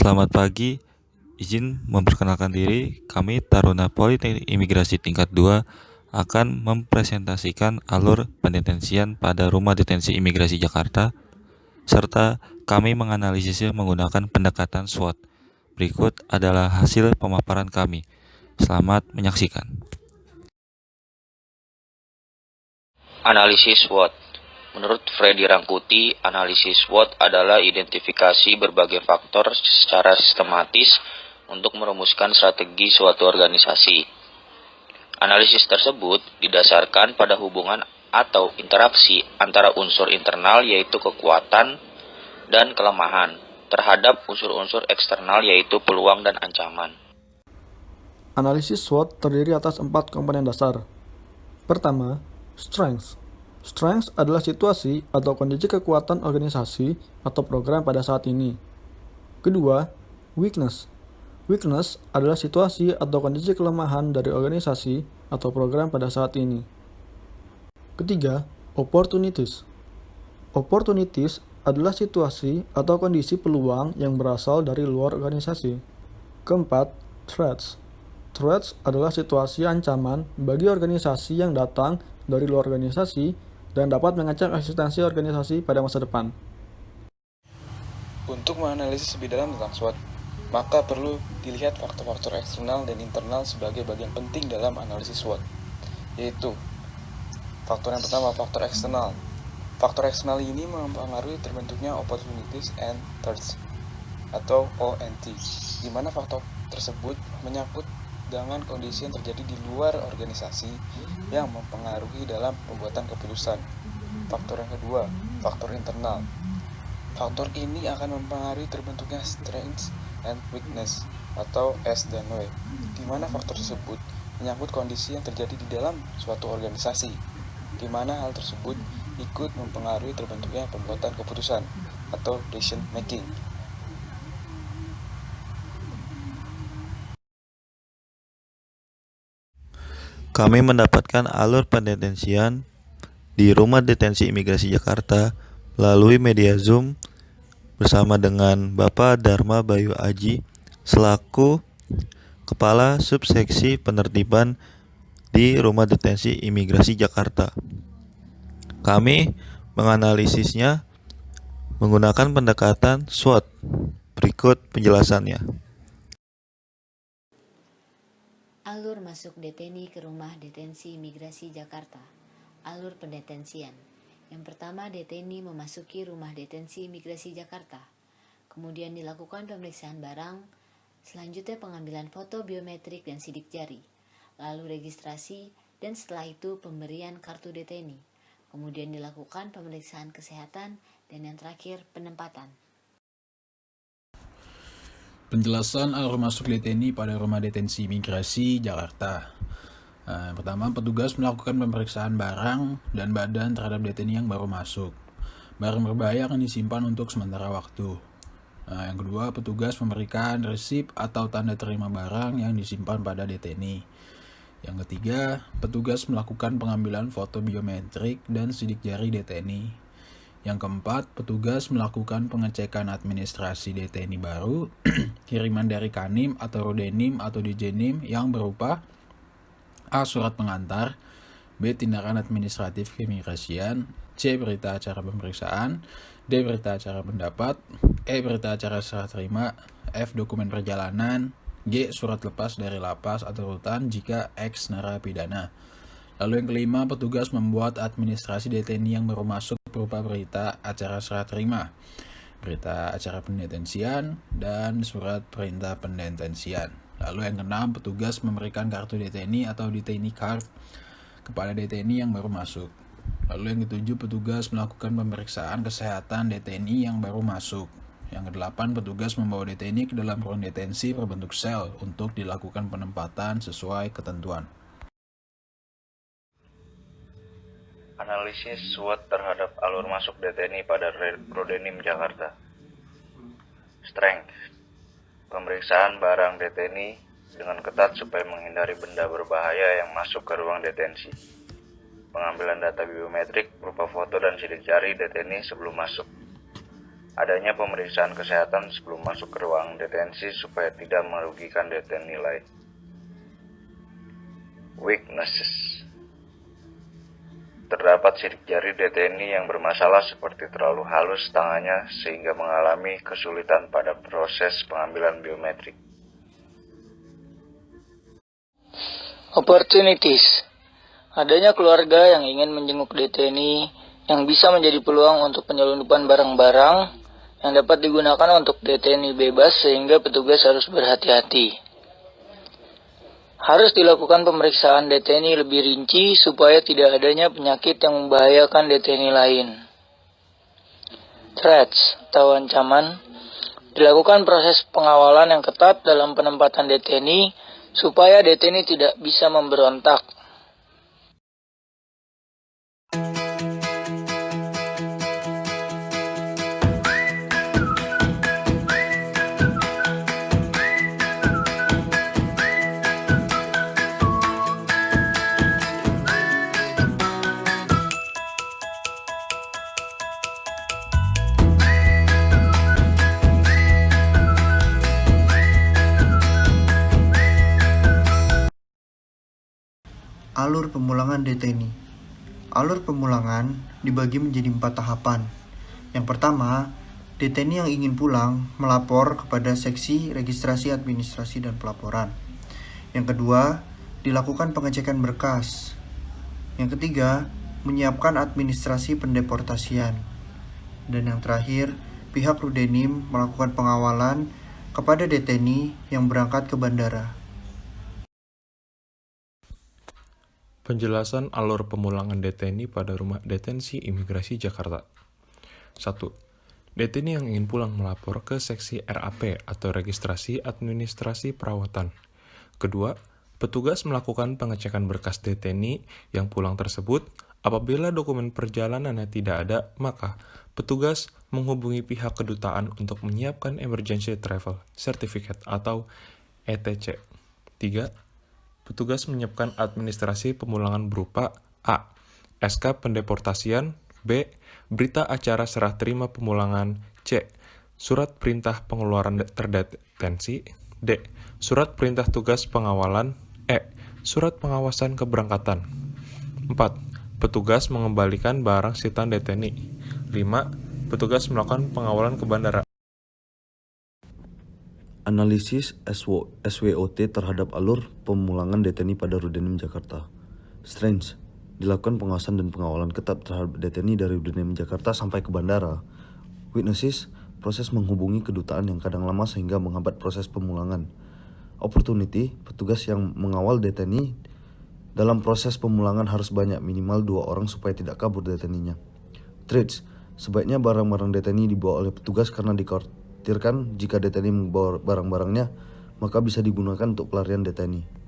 Selamat pagi, izin memperkenalkan diri. Kami Taruna Politeknik Imigrasi tingkat 2 akan mempresentasikan alur pendetensian pada Rumah Detensi Imigrasi Jakarta, serta kami menganalisisnya menggunakan pendekatan SWOT. Berikut adalah hasil pemaparan kami. Selamat menyaksikan. Analisis SWOT. Menurut Freddy Rangkuti, analisis SWOT adalah identifikasi berbagai faktor secara sistematis untuk merumuskan strategi suatu organisasi. Analisis tersebut didasarkan pada hubungan atau interaksi antara unsur internal yaitu kekuatan dan kelemahan terhadap unsur-unsur eksternal yaitu peluang dan ancaman. Analisis SWOT terdiri atas 4 komponen dasar. Pertama, strength. Strength adalah situasi atau kondisi kekuatan organisasi atau program pada saat ini. Kedua, weakness. Weakness adalah situasi atau kondisi kelemahan dari organisasi atau program pada saat ini. Ketiga, opportunities. Opportunities adalah situasi atau kondisi peluang yang berasal dari luar organisasi. Keempat, threats. Threats adalah situasi ancaman bagi organisasi yang datang dari luar organisasi dan dapat mengancam eksistensi organisasi pada masa depan. Untuk menganalisis lebih dalam tentang SWOT, maka perlu dilihat faktor-faktor eksternal dan internal sebagai bagian penting dalam analisis SWOT, yaitu faktor yang pertama, faktor eksternal. Faktor eksternal ini mempengaruhi terbentuknya opportunities and threats atau ONT, di mana faktor tersebut menyangkut dengan kondisi yang terjadi di luar organisasi yang mempengaruhi dalam pembuatan keputusan. Faktor yang kedua, faktor internal. Faktor ini akan mempengaruhi terbentuknya strengths and weakness atau S dan W, di mana faktor tersebut menyangkut kondisi yang terjadi di dalam suatu organisasi, di mana hal tersebut ikut mempengaruhi terbentuknya pembuatan keputusan atau decision making. Kami mendapatkan alur pendetensian di Rumah Detensi Imigrasi Jakarta melalui media Zoom bersama dengan Bapak Dharma Bayu Aji selaku Kepala Subseksi Penertiban di Rumah Detensi Imigrasi Jakarta. Kami menganalisisnya menggunakan pendekatan SWOT. Berikut penjelasannya. Alur masuk deteni ke Rumah Detensi Imigrasi Jakarta. Alur pendetensian. Yang pertama, deteni memasuki Rumah Detensi Imigrasi Jakarta. Kemudian dilakukan pemeriksaan barang, selanjutnya pengambilan foto biometrik dan sidik jari, lalu registrasi, dan setelah itu pemberian kartu deteni. Kemudian dilakukan pemeriksaan kesehatan, dan yang terakhir penempatan. Penjelasan alur masuk deteni pada Rumah Detensi Imigrasi Jakarta. Yang pertama, petugas melakukan pemeriksaan barang dan badan terhadap deteni yang baru masuk. Barang berbahaya akan disimpan untuk sementara waktu. Yang kedua, petugas memberikan resip atau tanda terima barang yang disimpan pada deteni. Yang ketiga, petugas melakukan pengambilan foto biometrik dan sidik jari deteni. Yang keempat, petugas melakukan pengecekan administrasi deteni baru, kiriman dari Kanim atau Rodenim atau Dijenim yang berupa A. Surat pengantar, B. Tindakan administratif keimigrasian, C. Berita acara pemeriksaan, D. Berita acara pendapat, E. Berita acara serah terima, F. Dokumen perjalanan, G. Surat lepas dari lapas atau rutan jika ex narapidana. Lalu yang kelima, petugas membuat administrasi deteni yang baru masuk berupa berita acara serah terima, berita acara pendetensian, dan surat perintah pendetensian. Lalu yang keenam, petugas memberikan kartu deteni atau detainee card kepada deteni yang baru masuk. Lalu yang ketujuh, petugas melakukan pemeriksaan kesehatan deteni yang baru masuk. Yang kedelapan, petugas membawa deteni ke dalam ruang detensi berbentuk sel untuk dilakukan penempatan sesuai ketentuan. Analisis SWOT terhadap alur masuk deteni pada Rodenim Jakarta. Strength. Pemeriksaan barang deteni dengan ketat supaya menghindari benda berbahaya yang masuk ke ruang detensi. Pengambilan data biometrik berupa foto dan sidik jari deteni sebelum masuk. Adanya pemeriksaan kesehatan sebelum masuk ke ruang detensi supaya tidak merugikan deteni lain. Weaknesses. Terdapat sidik jari deteni yang bermasalah seperti terlalu halus tangannya sehingga mengalami kesulitan pada proses pengambilan biometrik. Opportunities. Adanya keluarga yang ingin menjenguk deteni yang bisa menjadi peluang untuk penyelundupan barang-barang yang dapat digunakan untuk deteni bebas sehingga petugas harus berhati-hati. Harus dilakukan pemeriksaan deteni lebih rinci supaya tidak adanya penyakit yang membahayakan deteni lain. Threats atau ancaman. Dilakukan proses pengawalan yang ketat dalam penempatan deteni supaya deteni tidak bisa memberontak. Alur pemulangan deteni. Alur pemulangan dibagi menjadi 4 tahapan. Yang pertama, deteni yang ingin pulang melapor kepada seksi registrasi administrasi dan pelaporan. Yang kedua, dilakukan pengecekan berkas. Yang ketiga, menyiapkan administrasi pendeportasian. Dan yang terakhir, pihak Rudenim melakukan pengawalan kepada deteni yang berangkat ke bandara. Penjelasan alur pemulangan deteni pada Rumah Detensi Imigrasi Jakarta. 1. Deteni yang ingin pulang melapor ke seksi RAP atau Registrasi Administrasi Perawatan. Kedua, petugas melakukan pengecekan berkas deteni yang pulang tersebut. Apabila dokumen perjalanannya tidak ada, maka petugas menghubungi pihak kedutaan untuk menyiapkan Emergency Travel Certificate atau ETC. 3. Petugas menyiapkan administrasi pemulangan berupa A. SK pendeportasian. B. Berita acara serah terima pemulangan. C. Surat perintah pengeluaran terdetensi. D. Surat perintah tugas pengawalan. E. Surat pengawasan keberangkatan. 4. Petugas mengembalikan barang sitaan deteni. 5. Petugas melakukan pengawalan ke bandara. Analisis SWOT terhadap alur pemulangan deteni pada Rudenim Jakarta. Strengths. Dilakukan pengawasan dan pengawalan ketat terhadap deteni dari Rudenim Jakarta sampai ke bandara. Weaknesses. Proses menghubungi kedutaan yang kadang lama sehingga menghambat proses pemulangan. Opportunity. Petugas yang mengawal deteni dalam proses pemulangan harus banyak, minimal 2 orang supaya tidak kabur deteninya. Threats. Sebaiknya barang-barang deteni dibawa oleh petugas karena dikhawatirkan jika deteni membawa barang-barangnya, maka bisa digunakan untuk pelarian deteni.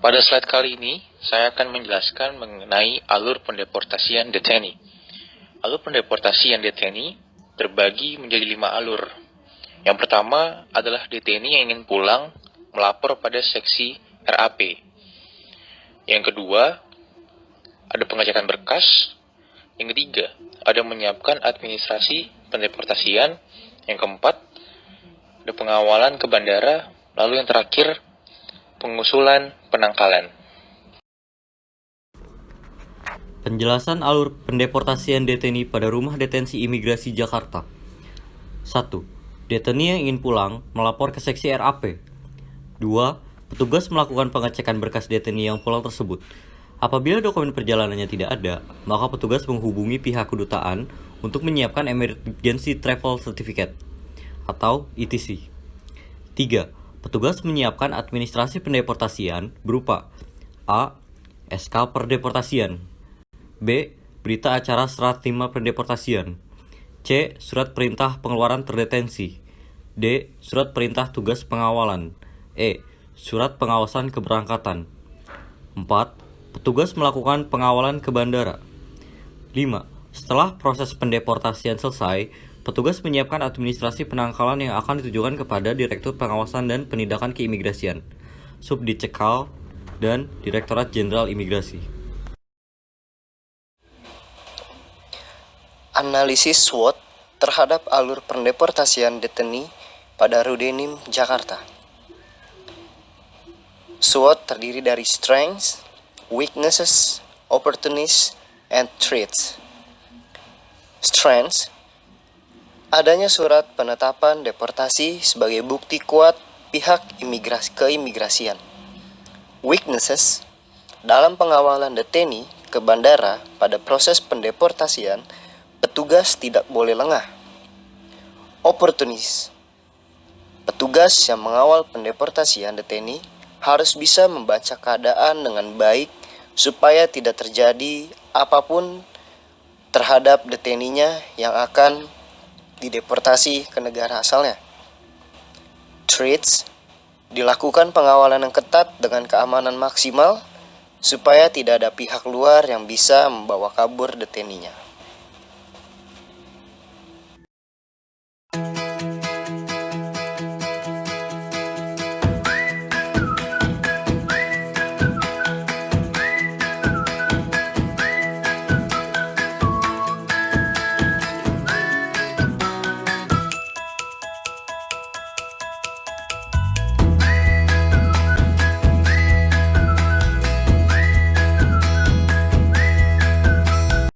Pada slide kali ini, saya akan menjelaskan mengenai alur pendeportasian deteni. Alur pendeportasian deteni terbagi menjadi 5 alur. Yang pertama adalah deteni yang ingin pulang melapor pada seksi RAP. Yang kedua, ada pengecekan berkas. Yang ketiga, ada menyiapkan administrasi pendeportasian. Yang keempat, ada pengawalan ke bandara. Lalu yang terakhir, pengusulan penangkalan. Penjelasan alur pendeportasian deteni pada Rumah Detensi Imigrasi Jakarta. 1. Deteni yang ingin pulang melapor ke seksi RAP. 2. Petugas melakukan pengecekan berkas deteni yang pulang tersebut. Apabila dokumen perjalanannya tidak ada, maka petugas menghubungi pihak kedutaan untuk menyiapkan Emergency Travel Certificate atau ETC. 3. Petugas menyiapkan administrasi pendeportasian berupa A. SK pendeportasian. B. Berita acara serah terima pendeportasian. C. Surat perintah pengeluaran terdetensi. D. Surat perintah tugas pengawalan. E. Surat pengawasan keberangkatan. 4. Petugas melakukan pengawalan ke bandara. 5. Setelah proses pendeportasian selesai, petugas menyiapkan administrasi penangkalan yang akan ditujukan kepada Direktur Pengawasan dan Penindakan Keimigrasian, Subdicekal, dan Direktorat Jenderal Imigrasi. Analisis SWOT terhadap alur pendeportasian deteni pada Rudenim, Jakarta. SWOT terdiri dari strengths, weaknesses, opportunities, and threats. Strengths: adanya surat penetapan deportasi sebagai bukti kuat pihak keimigrasian. Weaknesses: dalam pengawalan deteni ke bandara pada proses pendeportasian, petugas tidak boleh lengah. Opportunities: petugas yang mengawal pendeportasian deteni harus bisa membaca keadaan dengan baik supaya tidak terjadi apapun terhadap deteninya yang akan dideportasi ke negara asalnya. Threats: dilakukan pengawalan yang ketat dengan keamanan maksimal supaya tidak ada pihak luar yang bisa membawa kabur deteninya.